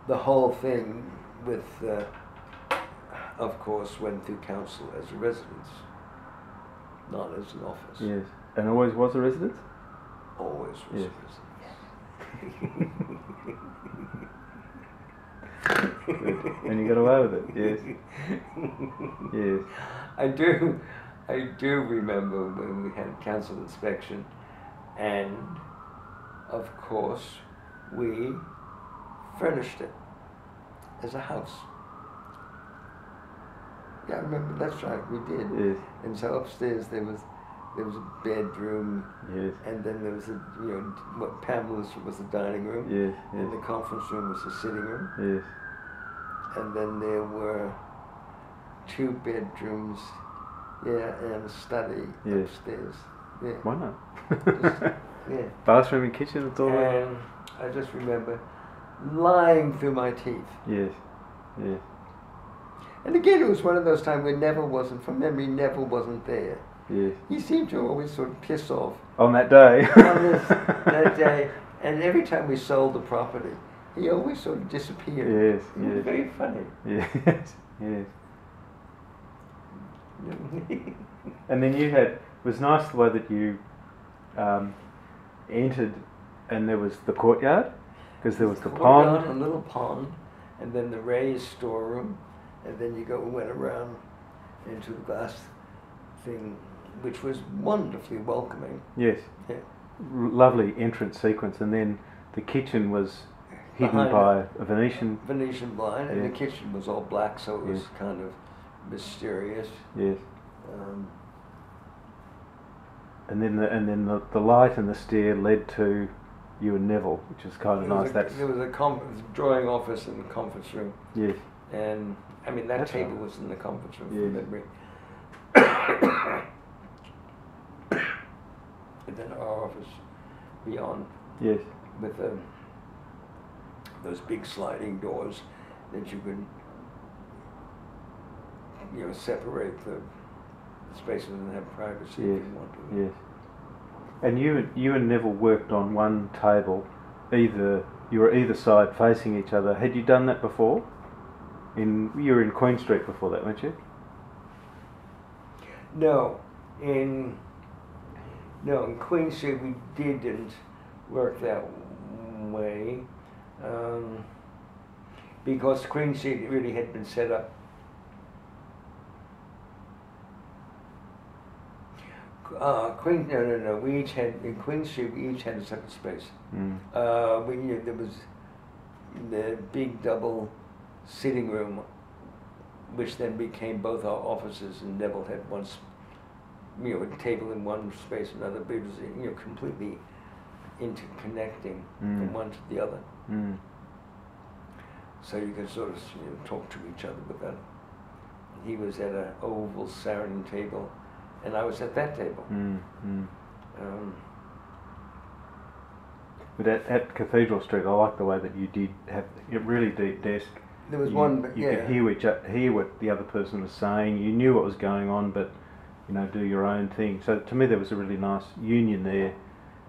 the whole thing with, of course, went through council as a residence, not as an office. Yes. And always was a residence? Always was Yes. a residence. Good. And you got away with it, yes. Yes. I do remember when we had council inspection, and of course we furnished it as a house. Yeah, I remember, that's right, we did. Yes. And so upstairs there was a bedroom, Yes. and then there was what Pamela's was the dining room, Yes. and Yes. the conference room was the sitting room, Yes. and then there were 2 bedrooms, and a study Yes. upstairs. Yeah. Why not? Just, yeah. Bathroom and kitchen, it's all right. And I just remember lying through my teeth. Yes. Yes. And again, it was one of those times where Neville wasn't, from memory, Neville wasn't there. Yes. He seemed to always sort of piss off On that day. on that day. And every time we sold the property, he always sort of disappeared. Yes. It was Yes. very funny. Yes. Yes. And then you had, it was nice the way that you entered, and there was the courtyard, because there was the Courtyard, pond. a little pond, and then the raised storeroom, and then you went around into the glass thing, which was wonderfully welcoming. Yes. Yeah. Lovely entrance sequence, and then the kitchen was hidden Behind by a Venetian. Venetian blind, and Yeah. the kitchen was all black, so it was Yes. kind of mysterious. Yes. Um, And then the light and the stair led to you and Neville, which is kind of nice. there was a drawing office in the conference room, Yes. and I mean that That's table right. was in the conference room Yes. from memory. And then our office beyond, Yes. with those big sliding doors that you could, separate the spaces and have privacy Yes. if you want to. Yes. And you and Neville worked on one table, you were either side facing each other. Had you done that before? You were in Queen Street before that, weren't you? No, in Queen Street we didn't work that way, because Queen Street really had been set up. No. We each had, in Queen Street, we each had a separate space. Mm. There was the big double sitting room, which then became both our offices, and Neville had one, a table in one space, another, but it was, completely interconnecting from one to the other. Mm. So you could sort of talk to each other with that. He was at an oval Sarin table, and I was at that table. Mm. Mm. But at Cathedral Street, I like the way that you did have a really deep desk. There was you, one, but you could hear what the other person was saying. You knew what was going on, but do your own thing. So to me, there was a really nice union there,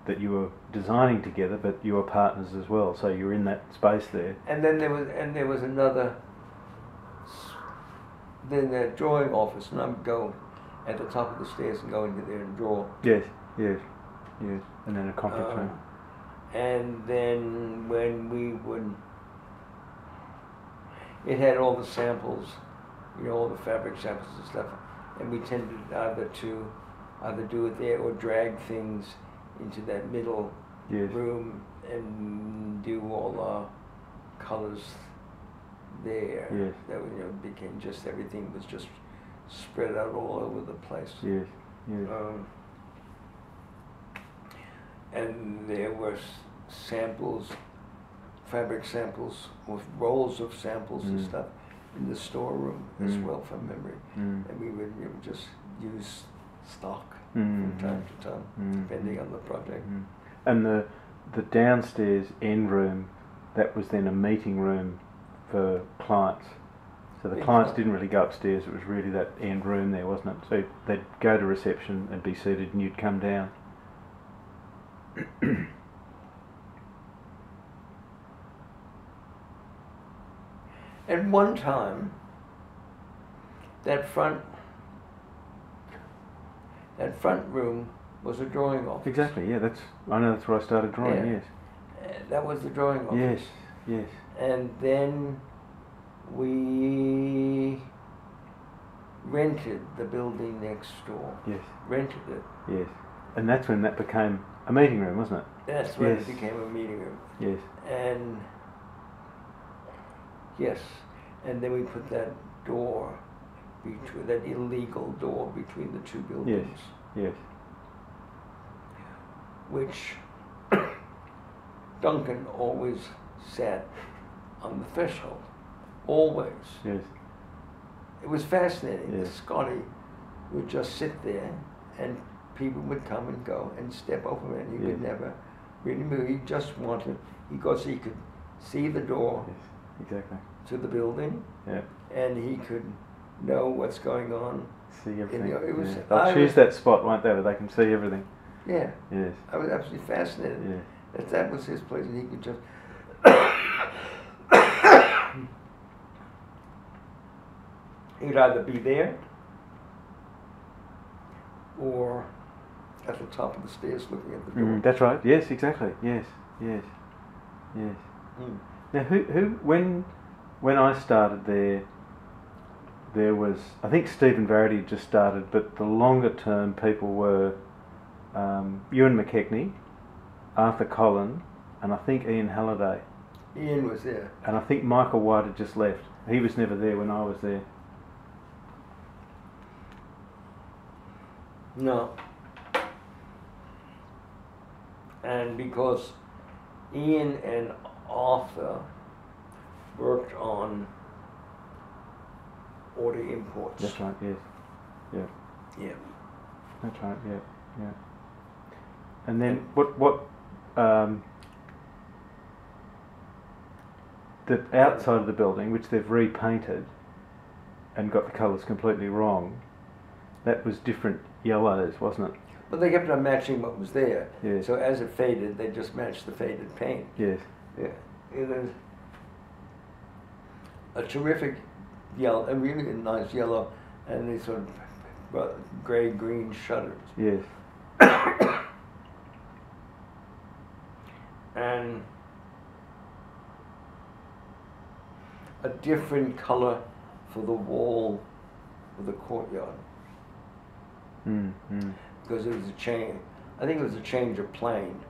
that you were designing together, but you were partners as well. So you were in that space there. And then there was another. Then the drawing office, and I would go at the top of the stairs and go into there and draw. Yes, yes, yes. And then a conference room. And then when we would, it had all the samples, all the fabric samples and stuff, and we tended either do it there or drag things into that middle Yes. room and do all our colors there. Yes. That became just, everything was just spread out all over the place. Yes, yes. And there were samples, fabric samples, with rolls of samples and stuff in the storeroom as well, from memory. And we would just use stock from time to time, depending on the project. And the downstairs end room, that was then a meeting room for clients. So the clients didn't really go upstairs, it was really that end room there, wasn't it? So they'd go to reception and be seated and you'd come down. At one time, that front room was a drawing office. Exactly. Yeah, I know that's where I started drawing. Yeah. Yes. That was the drawing office. Yes. Yes. And then we rented the building next door. Yes. Rented it. Yes. And that's when that became a meeting room, wasn't it? That's when Yes. it became a meeting room. Yes. And yes, and then we put that door between, that illegal door between the two buildings. Yes. Which Duncan always sat on the threshold. Always. Yes. It was fascinating. Yes. Scotty would just sit there and people would come and go and step over him and he Yes. would never really move. He just wanted, because he could see the door Yes. Exactly. to the building Yeah. and he could know what's going on. See everything. It was- Yeah. I They'll choose was- that spot, won't they, where they can see everything. Yeah, Yes. I was absolutely fascinated. Yeah. That was his place and he could just he'd either be there or at the top of the stairs looking at the door. That's right. Yes. Exactly. Yes. Yes. Yes. Mm. Now, when I started there was, I think Stephen Varady had just started, but the longer term people were Ewan McKechnie, Arthur Collin, and I think Ian Halliday. Ian was there. And I think Michael White had just left. He was never there when I was there. No. And because Ian and Arthur worked on order imports. That's right, yes. Yeah. Yeah. That's right, yeah. Yeah. And then what the outside of the building, which they've repainted and got the colours completely wrong, that was different yellows, wasn't it? But they kept on matching what was there. Yes. So as it faded, they just matched the faded paint. Yes. Yeah. It was a terrific yellow, a really nice yellow, and these sort of grey-green shutters. Yes. And a different colour for the wall of the courtyard. Because it was a change, I think it was a change of plane.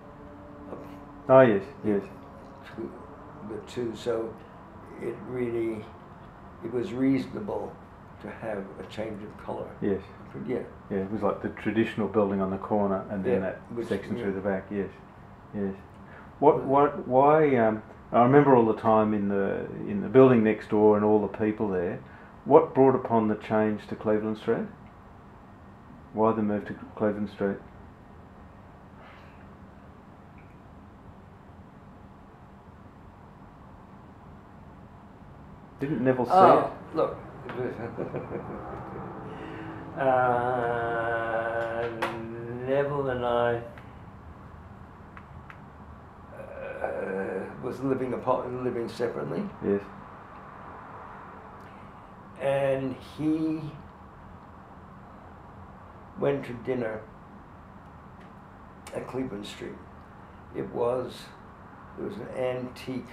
Oh yes, yes. The two, so it was reasonable to have a change of colour. Yes. Yeah. Yeah, it was like the traditional building on the corner and then Yeah, that section through the back, yes. Yes. Why I remember all the time in the building next door and all the people there. What brought upon the change to Cleveland Street? Why the move to Cleveland Street? Didn't Neville see it? Look. Neville and I was living separately, Yes. and he went to dinner at Cleveland Street. There was an antique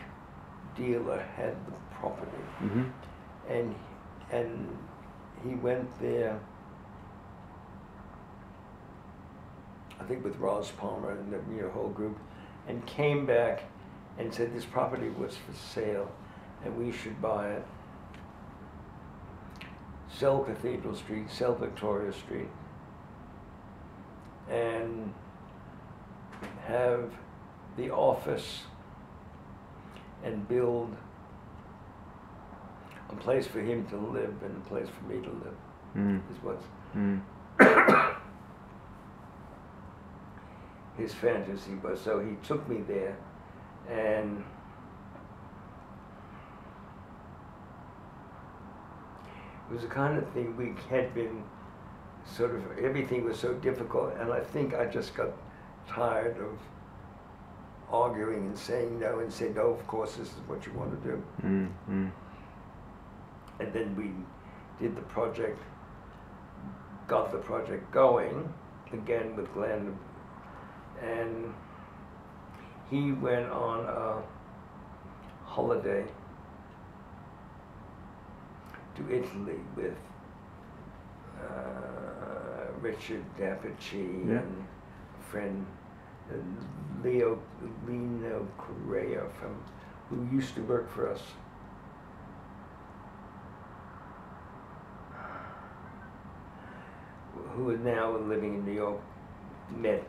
dealer had the property, Mm-hmm. and he went there, I think with Ross Palmer and the whole group, and came back and said this property was for sale and we should buy it. Sell Cathedral Street, sell Victoria Street, and have the office and build a place for him to live and a place for me to live. Is what's his fantasy was. So he took me there, and it was the kind of thing we had been sort of, everything was so difficult, and I think I just got tired of arguing and saying no, and said, no, of course this is what you want to do. and then we did the project, got the project going again with Glenn, and he went on a holiday to Italy with Richard Dapachi Yeah. and a friend Lino Correa who used to work for us. Who is now living in New York, they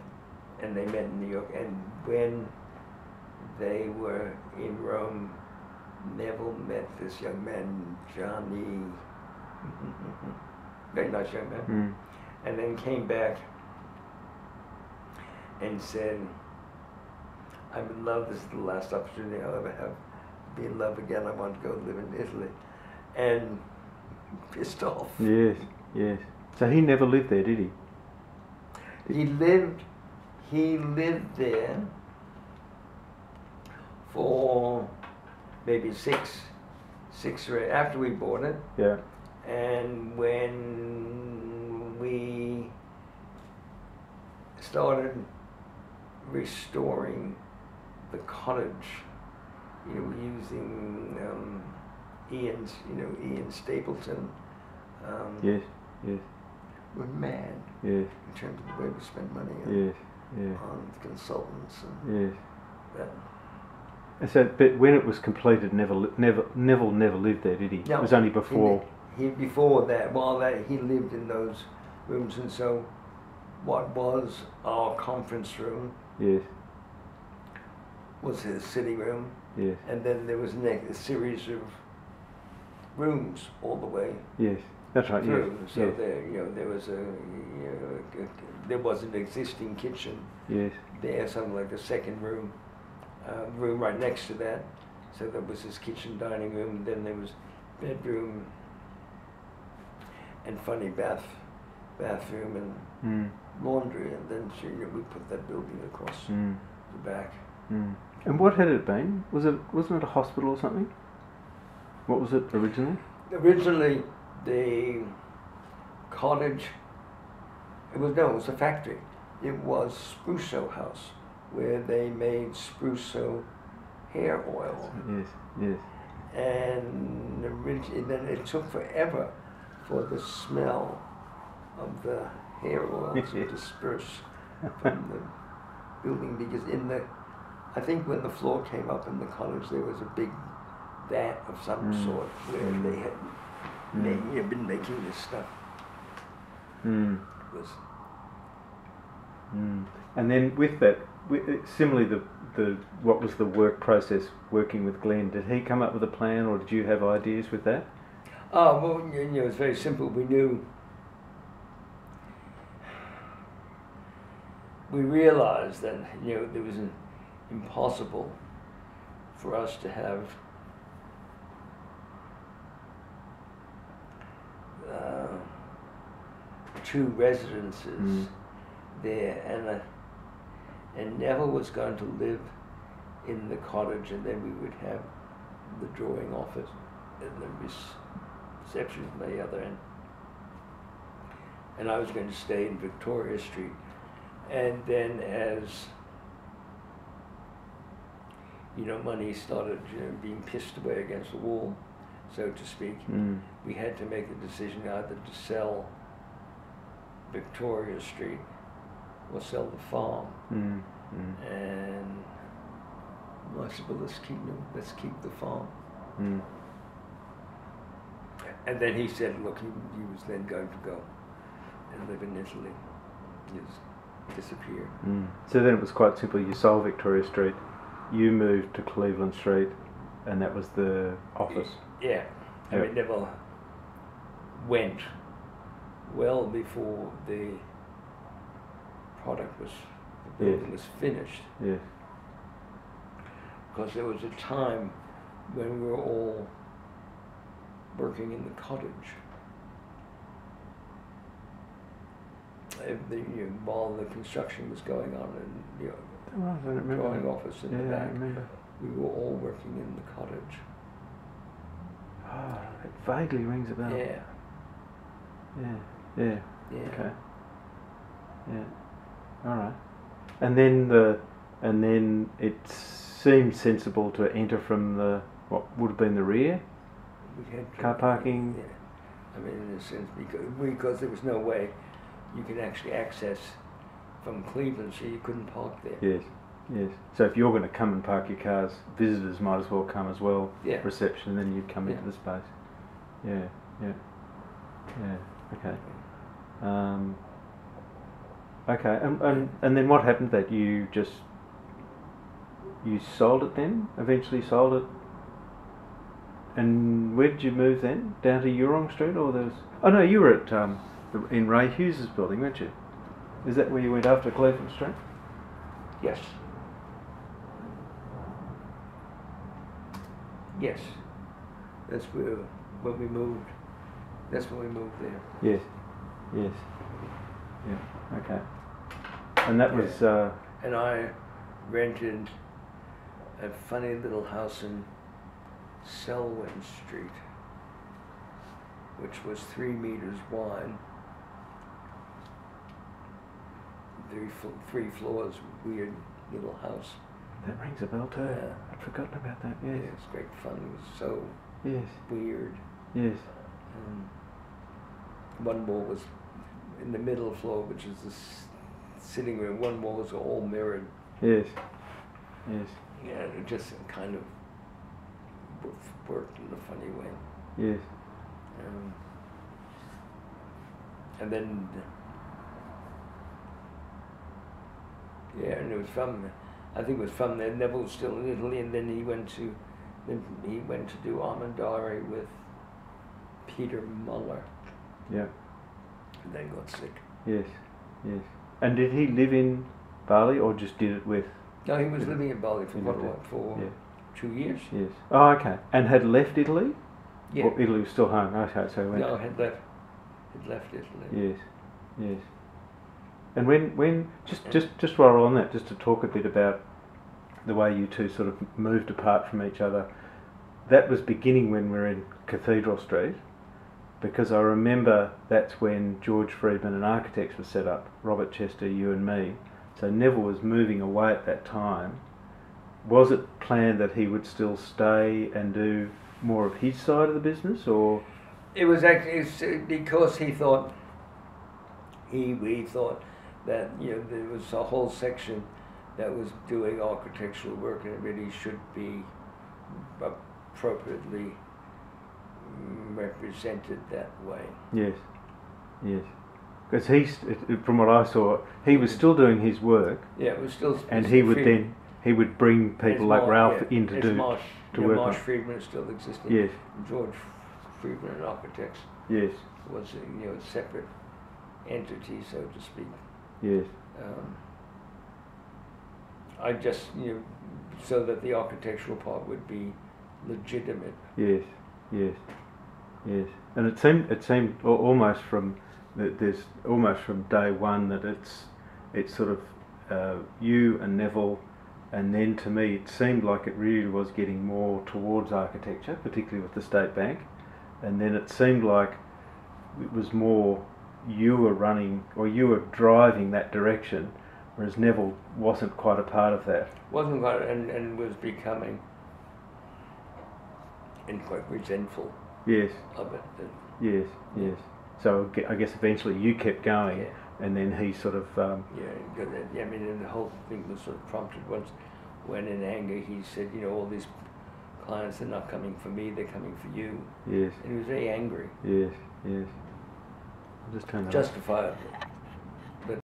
met in New York, and when they were in Rome, Neville met this young man, Johnny, very nice young man, and then came back and said, I'm in love, this is the last opportunity I'll ever have to be in love again, I want to go live in Italy. And pissed off. Yes, yes. So he never lived there, did he? He lived there for maybe six or eight, after we bought it. Yeah. And when we started restoring the cottage, using Ian Stapleton. Yes, yes. We're mad Yes, in terms of the way we spend money yes, yes, on consultants and yes. that. And so, but when it was completed, Neville never lived there, did he? No, It was only before. He before that, while that he lived in those rooms, and so what was our conference room Yes, was his sitting room, yes, and then there was a series of rooms all the way yes. That's right. through. Yes, So yes, there was an existing kitchen yes, there, something like the second room right next to that. So there was his kitchen, dining room. Then there was bedroom and funny bathroom and laundry. And then we put that building across the back. And what had it been? Wasn't it a hospital or something? What was it originally? Originally, the cottage. It was a factory. It was Spruso House, where they made Spruso hair oil. Yes, yes. And then it took forever for the smell of the hair oil to disperse from the building, because I think when the floor came up in the cottage, there was a big vat of some sort where they had been making this stuff. It was. And then with that, similarly, what was the work process working with Glenn? Did he come up with a plan, or did you have ideas with that? Oh, well, it was very simple. We realized that there was an impossible for us to have two residences there, and Neville was going to live in the cottage, and then we would have the drawing office and the reception on the other end, and I was going to stay in Victoria Street. And then as money started being pissed away against the wall, so to speak, we had to make the decision either to sell Victoria Street or sell the farm. And I said, well, let's keep the farm. And then he said, look, he was then going to go and live in Italy. He just disappeared. So then it was quite simple. You sold Victoria Street, you moved to Cleveland Street, and that was the office. Yeah. I mean, Neville went well before the building was finished. Yes. Because there was a time when we were all working in the cottage. While the construction was going on, and the drawing office in the back, we were all working in the cottage. vaguely rings a bell. Yeah. Yeah. Yeah. Yeah. Okay. Yeah. All right. And then it seemed sensible to enter from the what would have been the rear We had car parking. Yeah. I mean, in a sense, because there was no way you could actually access from Cleveland, so you couldn't park there. Yes. Yes. So if you're going to come and park your cars, visitors might as well come as well. Yeah. Reception, and then you'd come Yeah. into the space. Yeah. Yeah. Yeah. Okay. Okay. And then what happened? That you sold it then? Eventually sold it. And where did you move then? Down to Eurong Street, or there's? Oh no, you were at in Ray Hughes's building, weren't you? Is that where you went after Cleveland Street? Yes. Yes. That's where when we moved. That's when we moved there. Yes. Yes. Yeah. Okay. And that was. And I rented a funny little house in Selwyn Street, which was 3 meters wide, three floors, weird little house. That rings a bell too. Yeah. I'd forgotten about that. Yeah, Yes. it was great fun. It was so Yes. weird. Yes. One wall was in the middle floor, which is the sitting room. One wall was all mirrored. Yes. Yes. Yeah, it just kind of worked in a funny way. Yes. And then, and it was I think it was from there. Neville was still in Italy, and then he went to do Armandari with Peter Muller, Yeah. and then got sick. Yes. Yes. And did he live in Bali or just did it with? No, he was living in Bali for He quite a lived while, for Yeah. 2 years. Yes. Oh, okay. And had left Italy? Yeah. Or Italy was still home. Okay, so he went. No, had left Italy. Yes. Yes. And when just while we're on that, just to talk a bit about the way you two sort of moved apart from each other, that was beginning when we were in Cathedral Street, because I remember that's when George Friedman and Architects was set up, Robert Chester, you and me. So Neville was moving away at that time. Was it planned that he would still stay and do more of his side of the business, or? It was actually because he thought that there was a whole section that was doing architectural work, and it really should be appropriately represented that way. Yes, yes. Because from what I saw, he was still doing his work. Yeah, it was still. And he would bring people like Ralph in to work. Marsh Friedman is still existing. Yes. George Friedman and Architects Yes. was a separate entity, so to speak. Yes. I just so that the architectural part would be legitimate. Yes. Yes. Yes. And it seemed almost from day one that it's sort of you and Neville, and then to me it seemed like it really was getting more towards architecture, particularly with the State Bank, and then it seemed like it was more you were running or you were driving that direction, whereas Neville wasn't quite a part of that. Wasn't quite, and was becoming quite resentful. Yes. Of it. Yes. Yes. So I guess eventually you kept going, Yeah. and then he sort of. I mean, and the whole thing was sort of prompted once when, in anger, he said, all these clients are not coming for me; they're coming for you. Yes. And he was very angry. Yes. Yes. I'll just turn that off. Justifiably.